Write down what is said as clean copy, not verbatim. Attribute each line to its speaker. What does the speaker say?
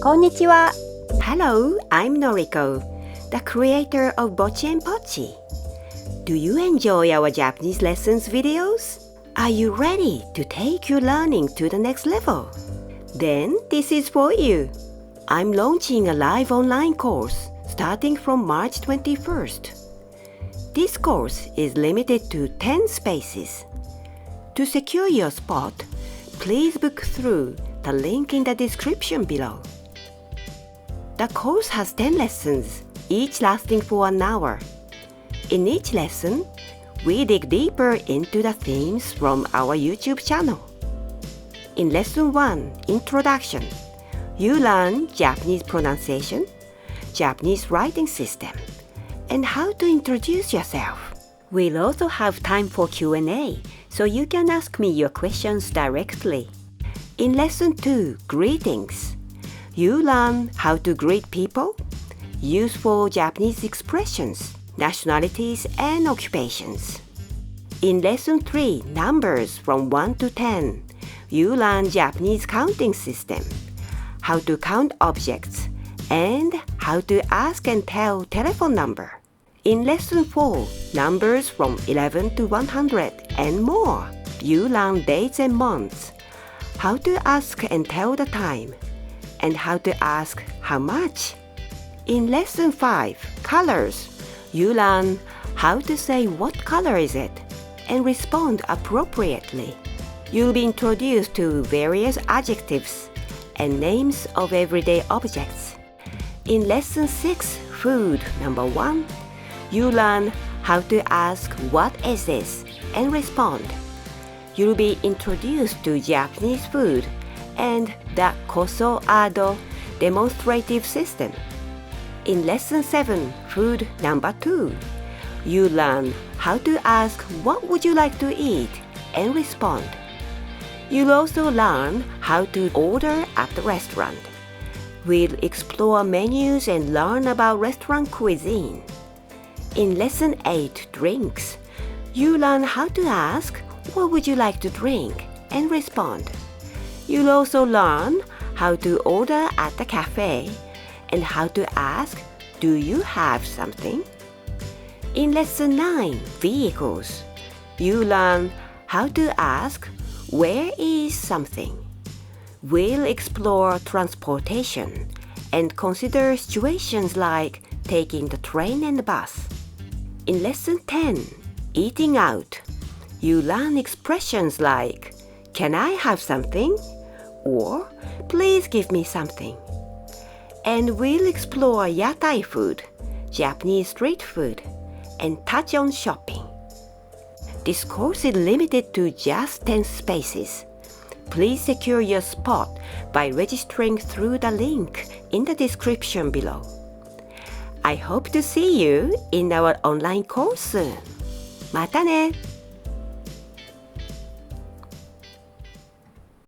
Speaker 1: こんにちは。
Speaker 2: Hello, I'm Noriko, the creator of Bocchi Pocchi. Do you enjoy our Japanese lessons videos? Are you ready to take your learning to the next level? Then this is for you. I'm launching a live online course starting from March 21st. This course is limited to 10 spaces. To secure your spot, please book through the link in the description below. The course has 10 lessons, each lasting for an hour. In each lesson, we dig deeper into the themes from our YouTube channel. In Lesson 1, Introduction, you learn Japanese pronunciation, Japanese writing system, and how to introduce yourself. We'll also have time for Q&A, so you can ask me your questions directly. In Lesson 2, Greetings, you learn how to greet people, useful Japanese expressions, nationalities, and occupations. In Lesson 3, Numbers from 1 to 10, you learn Japanese counting system, how to count objects, and how to ask and tell telephone number. In Lesson 4, Numbers from 11 to 100 and more, you learn dates and months, how to ask and tell the time, and how to ask how much. In Lesson 5, Colors, you learn how to say what color is it and respond appropriately. You'll be introduced to various adjectives and names of everyday objects. In Lesson 6, Food number 1, you learn how to ask what is this and respond. You'll be introduced to Japanese food and the koso ado demonstrative system. In Lesson 7, Food number 2, you learn how to ask what would you like to eat and respond. You'll also learn how to order at the restaurant. We'll explore menus and learn about restaurant cuisine. In Lesson 8, Drinks, you learn how to ask what would you like to drink and respond. You'll also learn how to order at the cafe and how to ask, do you have something? In Lesson 9, Vehicles, you learn how to ask, where is something? We'll explore transportation and consider situations like taking the train and the bus. In Lesson 10, Eating Out, you learn expressions like, can I have something? Or, please give me something. And we'll explore yatai food, Japanese street food, and touch on shopping. This course is limited to just 10 spaces. Please secure your spot by registering through the link in the description below. I hope to see you in our online course soon. またね!